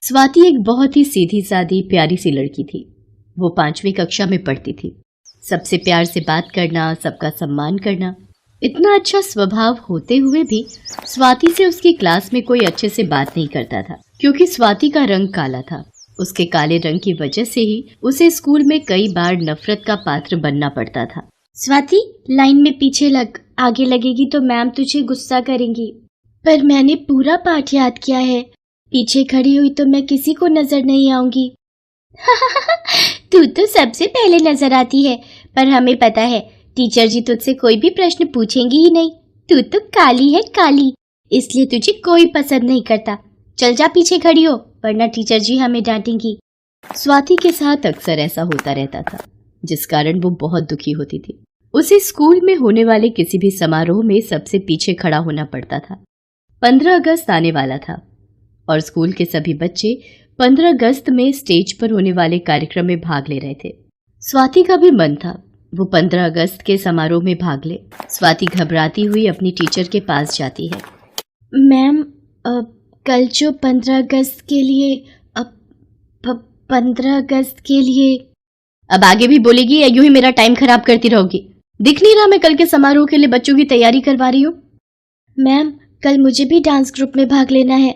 स्वाति एक बहुत ही सीधी सादी प्यारी सी लड़की थी। वो 5वीं कक्षा में पढ़ती थी। सबसे प्यार से बात करना, सबका सम्मान करना, इतना अच्छा स्वभाव होते हुए भी स्वाति से उसकी क्लास में कोई अच्छे से बात नहीं करता था, क्योंकि स्वाति का रंग काला था। उसके काले रंग की वजह से ही उसे स्कूल में कई बार नफरत का पात्र बनना पड़ता था। स्वाति, लाइन में पीछे लग, आगे लगेगी तो मैम तुझे गुस्सा करेंगी। पर मैंने पूरा पाठ याद किया है, पीछे खड़ी हुई तो मैं किसी को नजर नहीं आऊंगी। तू तो सबसे पहले नजर आती है, पर हमें पता है टीचर जी तुझसे कोई भी प्रश्न पूछेंगी ही नहीं। तू तो काली है काली, इसलिए तुझे कोई पसंद नहीं करता। चल जा पीछे खड़ी हो, वरना टीचर जी हमें डांटेंगी। स्वाति के साथ अक्सर ऐसा होता रहता था, जिस कारण वो बहुत दुखी होती थी। उसे स्कूल में होने वाले किसी भी समारोह में सबसे पीछे खड़ा होना पड़ता था। 15 अगस्त आने वाला था और स्कूल के सभी बच्चे 15 अगस्त में स्टेज पर होने वाले कार्यक्रम में भाग ले रहे थे। स्वाति का भी मन था वो 15 अगस्त के समारोह में भाग ले। स्वाति घबराती हुई अपनी टीचर के पास जाती है। मैम, कल जो 15 अगस्त के लिए 15 अगस्त के लिए। अब आगे भी बोलेगी या यूं ही मेरा टाइम खराब करती रहोगी? दिख नहीं रहा मैं कल के समारोह के लिए बच्चों की तैयारी करवा रही हूँ? मैम, कल मुझे भी डांस ग्रुप में भाग लेना है।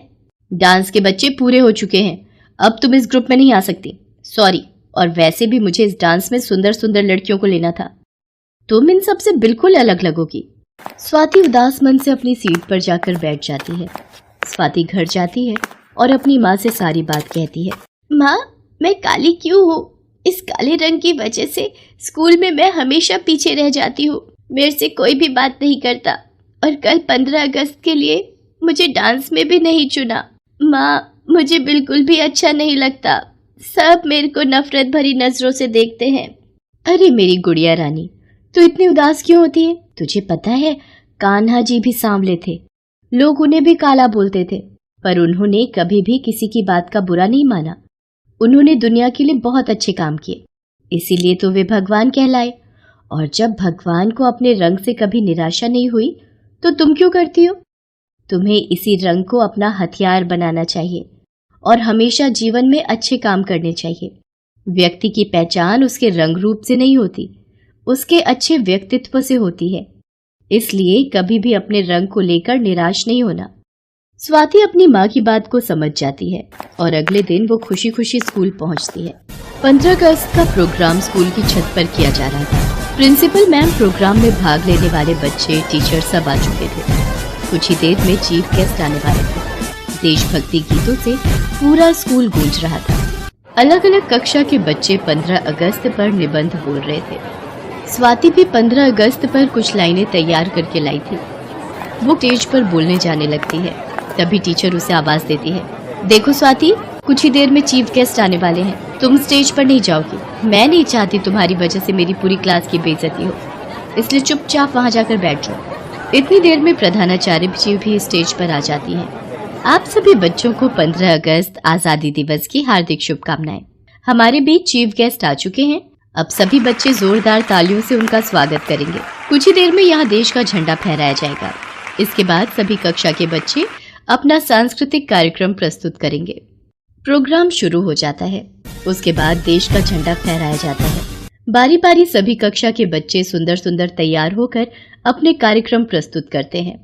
डांस के बच्चे पूरे हो चुके हैं, अब तुम इस ग्रुप में नहीं आ सकती। सॉरी, और वैसे भी मुझे इस डांस में सुंदर सुंदर लड़कियों को लेना था। तुम इन सब से बिल्कुल अलग लगोगी। स्वाति उदास मन से अपनी सीट पर जाकर बैठ जाती है। स्वाति घर जाती है और अपनी माँ से सारी बात कहती है। माँ, मैं काली क्यों हूँ? इस काले रंग की वजह से स्कूल में मैं हमेशा पीछे रह जाती हूँ। मेरे से कोई भी बात नहीं करता और कल 15 अगस्त के लिए मुझे डांस में भी नहीं चुना। माँ, मुझे बिल्कुल भी अच्छा नहीं लगता। सब मेरे को नफरत भरी नजरों से देखते हैं। अरे मेरी गुड़िया रानी, तू इतनी उदास क्यों होती है? तुझे पता है कान्हा जी भी सांवले थे, लोग उन्हें भी काला बोलते थे, पर उन्होंने कभी भी किसी की बात का बुरा नहीं माना। उन्होंने दुनिया के लिए बहुत अच्छे काम किए, इसीलिए तो वे भगवान कहलाए। और जब भगवान को अपने रंग से कभी निराशा नहीं हुई तो तुम क्यों करती हो? तुम्हें इसी रंग को अपना हथियार बनाना चाहिए और हमेशा जीवन में अच्छे काम करने चाहिए। व्यक्ति की पहचान उसके रंग रूप से नहीं होती, उसके अच्छे व्यक्तित्व से होती है। इसलिए कभी भी अपने रंग को लेकर निराश नहीं होना। स्वाति अपनी माँ की बात को समझ जाती है और अगले दिन वो खुशी खुशी स्कूल पहुंचती है। 15 अगस्त का प्रोग्राम स्कूल की छत पर किया जा रहा था। प्रिंसिपल मैम, प्रोग्राम में भाग लेने वाले बच्चे, टीचर सब आ चुके थे। कुछ ही देर में चीफ गेस्ट आने वाले थे। देशभक्ति गीतों से पूरा स्कूल गूंज रहा था। अलग अलग कक्षा के बच्चे 15 अगस्त पर निबंध बोल रहे थे। स्वाति भी 15 अगस्त पर कुछ लाइनें तैयार करके लाई थी। वो स्टेज पर बोलने जाने लगती है, तभी टीचर उसे आवाज देती है। देखो स्वाति, कुछ ही देर में चीफ गेस्ट आने वाले हैं, तुम स्टेज पर नहीं जाओगी। मैं नहीं चाहती तुम्हारी वजह से मेरी पूरी क्लास की बेइज्जती हो, इसलिए चुपचाप वहाँ जाकर बैठ जाओ। इतनी देर में प्रधानाचार्य जी भी स्टेज पर आ जाती है। आप सभी बच्चों को 15 अगस्त आजादी दिवस की हार्दिक शुभकामनाएं। हमारे बीच चीफ गेस्ट आ चुके हैं, अब सभी बच्चे जोरदार तालियों से उनका स्वागत करेंगे। कुछ ही देर में यहाँ देश का झंडा फहराया जाएगा। इसके बाद सभी कक्षा के बच्चे अपना सांस्कृतिक कार्यक्रम प्रस्तुत करेंगे। प्रोग्राम शुरू हो जाता है। उसके बाद देश का झंडा फहराया जाता है। बारी बारी सभी कक्षा के बच्चे सुंदर सुंदर तैयार होकर अपने कार्यक्रम प्रस्तुत करते हैं।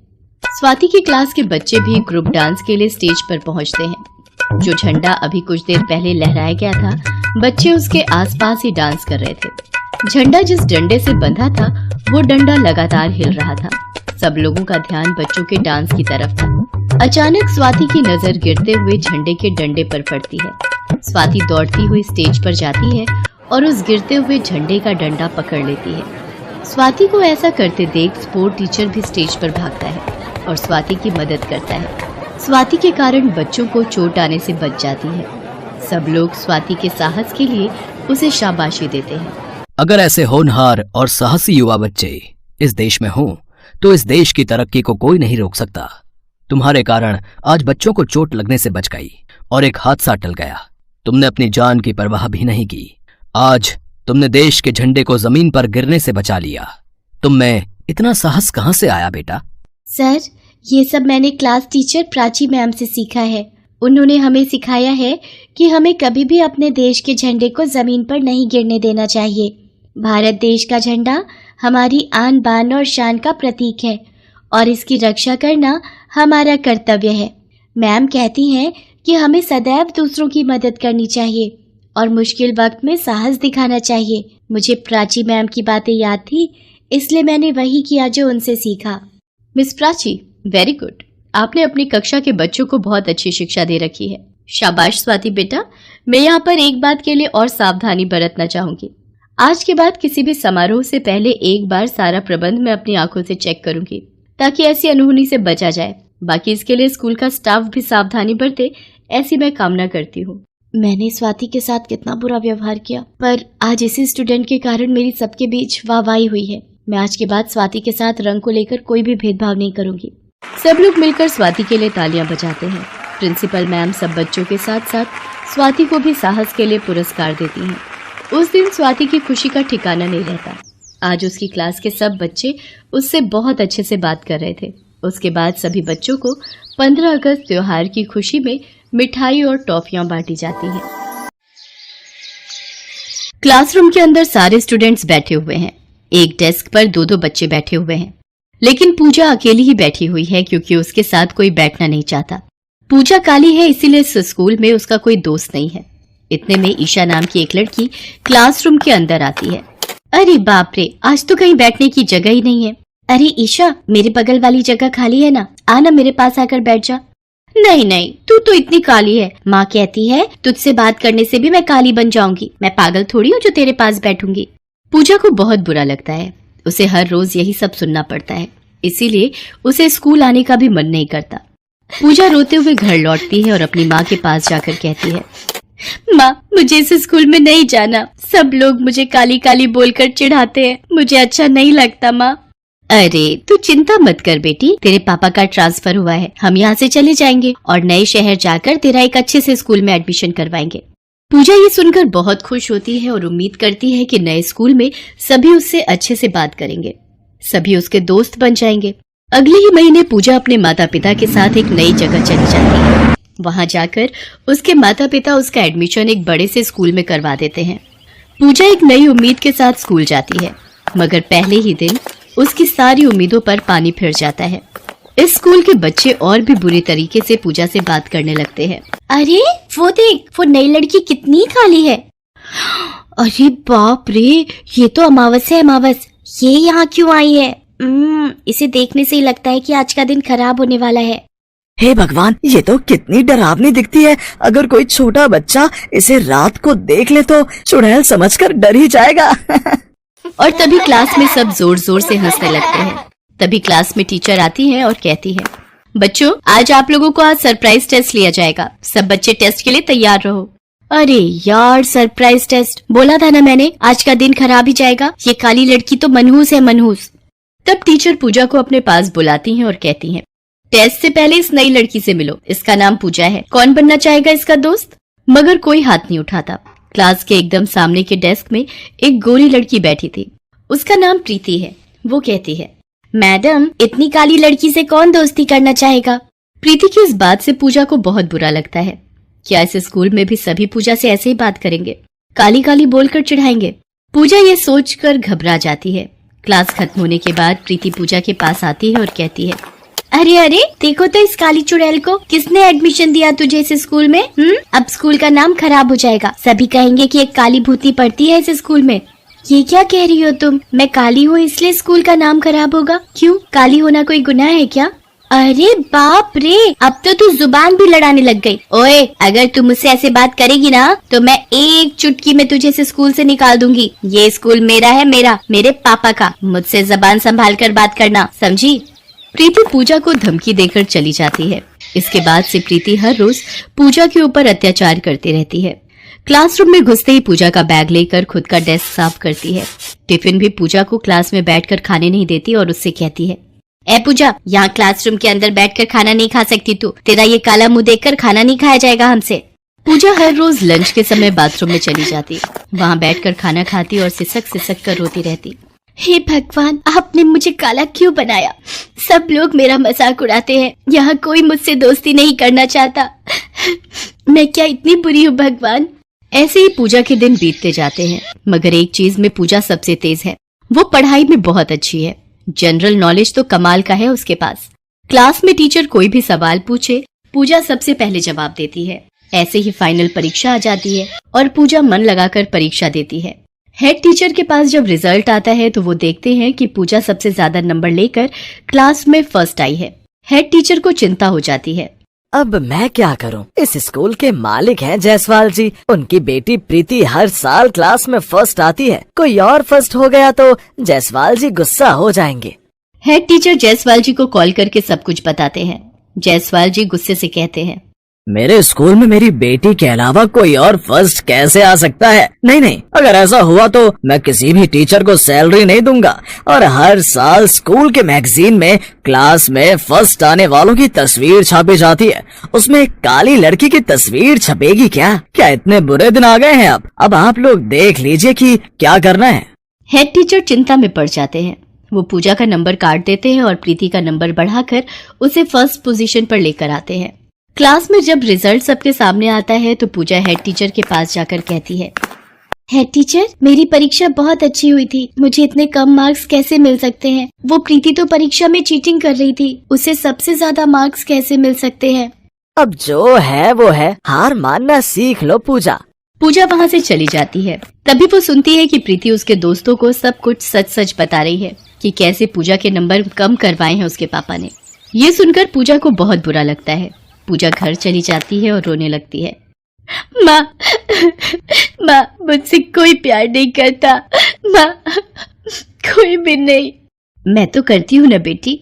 स्वाति की क्लास के बच्चे भी ग्रुप डांस के लिए स्टेज पर पहुंचते हैं। जो झंडा अभी कुछ देर पहले लहराया गया था, बच्चे उसके आसपास ही डांस कर रहे थे। झंडा जिस डंडे से बंधा था, वो डंडा लगातार हिल रहा था। सब लोगों का ध्यान बच्चों के डांस की तरफ था। अचानक स्वाति की नजर गिरते हुए झंडे के डंडे पर पड़ती है। स्वाति दौड़ती हुई स्टेज पर जाती है और उस गिरते हुए झंडे का डंडा पकड़ लेती है। स्वाति को ऐसा करते देख स्पोर्ट टीचर भी स्टेज पर भागता है और स्वाति की मदद करता है। स्वाति के कारण बच्चों को चोट आने से बच जाती है। सब लोग स्वाति के साहस के लिए उसे शाबाशी देते हैं। अगर ऐसे होनहार और साहसी युवा बच्चे इस देश में हों, तो इस देश की तरक्की को कोई नहीं रोक सकता। तुम्हारे कारण आज बच्चों को चोट लगने से बच गई और एक हादसा टल गया। तुमने अपनी जान की परवाह भी नहीं की। आज तुमने देश के झंडे को जमीन पर गिरने से बचा लिया। तुम में इतना साहस कहाँ से आया बेटा? सर, ये सब मैंने क्लास टीचर प्राची मैम से सीखा है। उन्होंने हमें सिखाया है कि हमें कभी भी अपने देश के झंडे को जमीन पर नहीं गिरने देना चाहिए। भारत देश का झंडा हमारी आन बान और शान का प्रतीक है और इसकी रक्षा करना हमारा कर्तव्य है। मैम कहती हैं कि हमें सदैव दूसरों की मदद करनी चाहिए और मुश्किल वक्त में साहस दिखाना चाहिए। मुझे प्राची मैम की बातें याद थी, इसलिए मैंने वही किया जो उनसे सीखा। Miss Prachi, very good. आपने अपनी कक्षा के बच्चों को बहुत अच्छी शिक्षा दे रखी है। शाबाश स्वाति बेटा। मैं यहाँ पर एक बात के लिए और सावधानी बरतना चाहूंगी। आज के बाद किसी भी समारोह से पहले एक बार सारा प्रबंध मैं अपनी आंखों से चेक करूंगी, ताकि ऐसी अनहोनी से बचा जाए। बाकी इसके लिए स्कूल का स्टाफ भी सावधानी बरते, ऐसी मैं कामना करती हूँ। मैंने स्वाति के साथ कितना बुरा व्यवहार किया, पर आज इसी स्टूडेंट के कारण मेरी सबके बीच वाहवाही हुई है। मैं आज के बाद स्वाति के साथ रंग को लेकर कोई भी भेदभाव नहीं करूंगी। सब लोग मिलकर स्वाति के लिए तालियां बजाते हैं। प्रिंसिपल मैम सब बच्चों के साथ साथ स्वाति को भी साहस के लिए पुरस्कार देती हैं। उस दिन स्वाति की खुशी का ठिकाना नहीं रहता। आज उसकी क्लास के सब बच्चे उससे बहुत अच्छे से बात कर रहे थे। उसके बाद सभी बच्चों को 15 अगस्त त्योहार की खुशी में मिठाई और टॉफियां बांटी जाती हैं। क्लासरूम के अंदर सारे स्टूडेंट्स बैठे हुए हैं। एक डेस्क पर 2-2 बच्चे बैठे हुए हैं, लेकिन पूजा अकेली ही बैठी हुई है क्योंकि उसके साथ कोई बैठना नहीं चाहता। पूजा काली है, इसीलिए इस स्कूल में उसका कोई दोस्त नहीं है। इतने में ईशा नाम की एक लड़की क्लासरूम के अंदर आती है। अरे बाप रे, आज तो कहीं बैठने की जगह ही नहीं है। अरे ईशा, मेरे बगल वाली जगह खाली है ना, आना मेरे पास आकर बैठ जा। नहीं नहीं, तू तो इतनी काली है। माँ कहती है तुझसे बात करने से भी मैं काली बन जाऊंगी। मैं पागल थोड़ी हूँ जो तेरे पास बैठूंगी। पूजा को बहुत बुरा लगता है। उसे हर रोज यही सब सुनना पड़ता है, इसीलिए उसे स्कूल आने का भी मन नहीं करता। पूजा रोते हुए घर लौटती है और अपनी माँ के पास जाकर कहती है, माँ, मुझे इस स्कूल में नहीं जाना। सब लोग मुझे काली काली बोलकर चिढ़ाते हैं। मुझे अच्छा नहीं लगता माँ। अरे तू चिंता मत कर बेटी, तेरे पापा का ट्रांसफर हुआ है। हम यहाँ से चले जाएंगे और नए शहर जाकर तेरा एक अच्छे से स्कूल में एडमिशन करवाएंगे। पूजा ये सुनकर बहुत खुश होती है और उम्मीद करती है कि नए स्कूल में सभी उससे अच्छे से बात करेंगे, सभी उसके दोस्त बन जाएंगे। अगले ही महीने पूजा अपने माता पिता के साथ एक नई जगह चली जाती है। वहाँ जाकर उसके माता पिता उसका एडमिशन एक बड़े से स्कूल में करवा देते हैं। पूजा एक नई उम्मीद के साथ स्कूल जाती है, मगर पहले ही दिन उसकी सारी उम्मीदों पर पानी फिर जाता है। इस स्कूल के बच्चे और भी बुरी तरीके से पूजा से बात करने लगते हैं। अरे वो देख, वो नई लड़की कितनी काली है। अरे बाप रे, ये तो अमावस है। अमावस ये यहाँ क्यों आई है? इसे देखने से ही लगता है कि आज का दिन खराब होने वाला है। हे भगवान, ये तो कितनी डरावनी दिखती है। अगर कोई छोटा बच्चा इसे रात को देख ले तो चुड़ैल समझकर डर ही जाएगा। और तभी क्लास में सब जोर जोर से हंसने लगते हैं। तभी क्लास में टीचर आती है और कहती है, बच्चों, आज आप लोगों को आज सरप्राइज टेस्ट लिया जाएगा। सब बच्चे टेस्ट के लिए तैयार रहो। अरे यार, सरप्राइज टेस्ट बोला था ना मैंने, आज का दिन खराब ही जाएगा। ये काली लड़की तो मनहूस है, मनहूस। तब टीचर पूजा को अपने पास बुलाती हैं और कहती हैं, टेस्ट से पहले इस नई लड़की से मिलो। इसका नाम पूजा है। कौन बनना चाहेगा इसका दोस्त? मगर कोई हाथ नहीं उठाता। क्लास के एकदम सामने के डेस्क में एक गोरी लड़की बैठी थी। उसका नाम प्रीति है। वो कहती है, मैडम, इतनी काली लड़की से कौन दोस्ती करना चाहेगा? प्रीति की इस बात से पूजा को बहुत बुरा लगता है। क्या इस स्कूल में भी सभी पूजा से ऐसे ही बात करेंगे, काली काली बोलकर चिढ़ाएंगे? पूजा ये सोचकर घबरा जाती है। क्लास खत्म होने के बाद प्रीति पूजा के पास आती है और कहती है, अरे अरे, देखो तो इस काली चुड़ैल को। किसने एडमिशन दिया तुझे इस स्कूल में? अब स्कूल का नाम खराब हो जाएगा। सभी कहेंगे कि एक काली भूती पढ़ती है इस स्कूल में। ये क्या कह रही हो तुम? मैं काली हूँ इसलिए स्कूल का नाम खराब होगा? क्यों, काली होना कोई गुनाह है क्या? अरे बाप रे, अब तो तू जुबान भी लड़ाने लग गई। ओए, अगर तू मुझसे ऐसे बात करेगी ना तो मैं एक चुटकी में तुझे इस स्कूल से निकाल दूंगी। ये स्कूल मेरा है, मेरे पापा का। मुझसे जबान संभाल कर बात करना, समझी? प्रीति पूजा को धमकी देकर चली जाती है। इसके बाद से प्रीति हर रोज पूजा के ऊपर अत्याचार करती रहती है। क्लासरूम में घुसते ही पूजा का बैग लेकर खुद का डेस्क साफ करती है। टिफिन भी पूजा को क्लास में बैठकर खाने नहीं देती और उससे कहती है, ए पूजा, यहाँ क्लासरूम के अंदर बैठकर खाना नहीं खा सकती तू। तेरा ये काला मुंह देखकर खाना नहीं खाया जाएगा हमसे। पूजा हर रोज लंच के समय बाथरूम में चली जाती, वहाँ बैठकर खाना खाती और सिसक सिसक कर रोती रहती। हे भगवान, आपने मुझे काला क्यों बनाया? सब लोग मेरा मजाक उड़ाते हैं। यहाँ कोई मुझसे दोस्ती नहीं करना चाहता। मैं क्या इतनी बुरी हूँ भगवान। ऐसे ही पूजा के दिन बीतते जाते हैं, मगर एक चीज में पूजा सबसे तेज है, वो पढ़ाई में बहुत अच्छी है। जनरल नॉलेज तो कमाल का है उसके पास। क्लास में टीचर कोई भी सवाल पूछे, पूजा सबसे पहले जवाब देती है। ऐसे ही फाइनल परीक्षा आ जाती है और पूजा मन लगाकर परीक्षा देती है। हेड टीचर के पास जब रिजल्ट आता है तो वो देखते हैं कि पूजा सबसे ज्यादा नंबर लेकर क्लास में फर्स्ट आई है। हेड टीचर को चिंता हो जाती है। अब मैं क्या करूं? इस स्कूल के मालिक हैं जायसवाल जी। उनकी बेटी प्रीति हर साल क्लास में फर्स्ट आती है। कोई और फर्स्ट हो गया तो जायसवाल जी गुस्सा हो जाएंगे। हेड टीचर जायसवाल जी को कॉल करके सब कुछ बताते हैं। जायसवाल जी गुस्से से कहते हैं, मेरे स्कूल में मेरी बेटी के अलावा कोई और फर्स्ट कैसे आ सकता है? नहीं, अगर ऐसा हुआ तो मैं किसी भी टीचर को सैलरी नहीं दूंगा। और हर साल स्कूल के मैगजीन में क्लास में फर्स्ट आने वालों की तस्वीर छापी जाती है। उसमें एक काली लड़की की तस्वीर छपेगी क्या? क्या इतने बुरे दिन आ गए हैं अब आप लोग देख लीजिए कि क्या करना है। हेड टीचर चिंता में पड़ जाते हैं। वो पूजा का नंबर काट देते हैं और प्रीति का नंबर बढ़ाकर उसे फर्स्ट पोजीशन पर लेकर आते हैं। क्लास में जब रिजल्ट सबके सामने आता है तो पूजा हेड टीचर के पास जाकर कहती है, हेड टीचर, मेरी परीक्षा बहुत अच्छी हुई थी। मुझे इतने कम मार्क्स कैसे मिल सकते हैं? वो प्रीति तो परीक्षा में चीटिंग कर रही थी, उसे सबसे ज्यादा मार्क्स कैसे मिल सकते हैं? अब जो है वो है, हार मानना सीख लो पूजा। पूजा वहाँ से चली जाती है। तभी वो सुनती है कि प्रीति उसके दोस्तों को सब कुछ सच सच बता रही है कि कैसे पूजा के नंबर कम करवाए हैं उसके पापा ने। ये सुनकर पूजा को बहुत बुरा लगता है। पूजा घर चली जाती है और रोने लगती है। माँ, मुझसे कोई प्यार नहीं करता। माँ, कोई भी नहीं। मैं तो करती हूँ ना बेटी।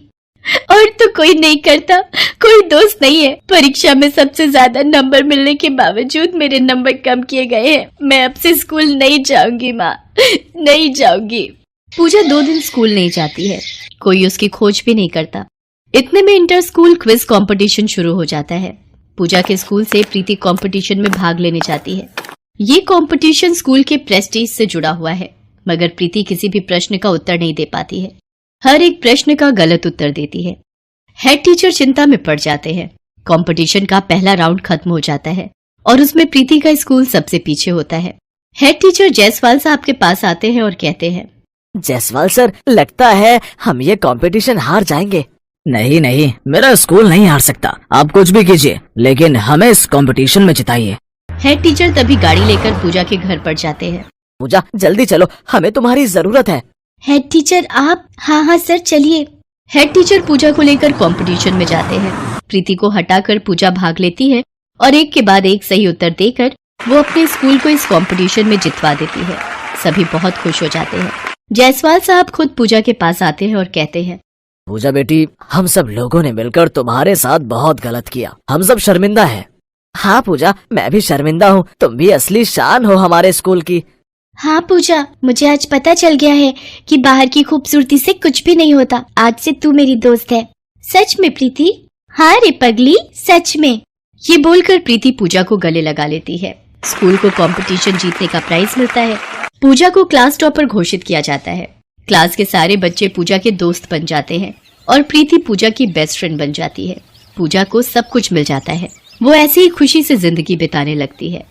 और तो कोई नहीं करता, कोई दोस्त नहीं है। परीक्षा में सबसे ज्यादा नंबर मिलने के बावजूद मेरे नंबर कम किए गए हैं। मैं अब से स्कूल नहीं जाऊंगी माँ, नहीं जाऊंगी। पूजा 2 दिन स्कूल नहीं जाती है। कोई उसकी खोज भी नहीं करता। इतने में इंटर स्कूल क्विज कंपटीशन शुरू हो जाता है। पूजा के स्कूल से प्रीति कंपटीशन में भाग लेने जाती है। ये कंपटीशन स्कूल के प्रेस्टीज से जुड़ा हुआ है, मगर प्रीति किसी भी प्रश्न का उत्तर नहीं दे पाती है। हर एक प्रश्न का गलत उत्तर देती है। हेड टीचर चिंता में पड़ जाते हैं। कंपटीशन का पहला राउंड खत्म हो जाता है और उसमें प्रीति का स्कूल सबसे पीछे होता है। हेड टीचर जायसवाल साहब के पास आते हैं और कहते हैं, जायसवाल सर, लगता है हम ये कंपटीशन हार जाएंगे। नहीं, मेरा स्कूल नहीं हार सकता। आप कुछ भी कीजिए, लेकिन हमें इस कंपटीशन में जिताइए। हेड टीचर तभी गाड़ी लेकर पूजा के घर पर जाते हैं। पूजा, जल्दी चलो, हमें तुम्हारी जरूरत है। हेड टीचर आप? हाँ सर, चलिए। हेड टीचर पूजा को लेकर कंपटीशन में जाते हैं। प्रीति को हटाकर पूजा भाग लेती है और एक के बाद एक सही उत्तर देकर वो अपने स्कूल को इस कंपटीशन में जितवा देती है। सभी बहुत खुश हो जाते हैं। जायसवाल साहब खुद पूजा के पास आते हैं और कहते हैं, पूजा बेटी, हम सब लोगों ने मिलकर तुम्हारे साथ बहुत गलत किया। हम सब शर्मिंदा हैं। हाँ पूजा, मैं भी शर्मिंदा हूँ। तुम भी असली शान हो हमारे स्कूल की। हाँ पूजा, मुझे आज पता चल गया है कि बाहर की खूबसूरती से कुछ भी नहीं होता। आज से तू मेरी दोस्त है। सच में प्रीति? हाँ रे पगली, सच में। ये बोलकर प्रीति पूजा को गले लगा लेती है। स्कूल को कंपटीशन जीतने का प्राइज मिलता है। पूजा को क्लास टॉपर घोषित किया जाता है। क्लास के सारे बच्चे पूजा के दोस्त बन जाते हैं और प्रीति पूजा की बेस्ट फ्रेंड बन जाती है। पूजा को सब कुछ मिल जाता है। वो ऐसे ही खुशी से जिंदगी बिताने लगती है।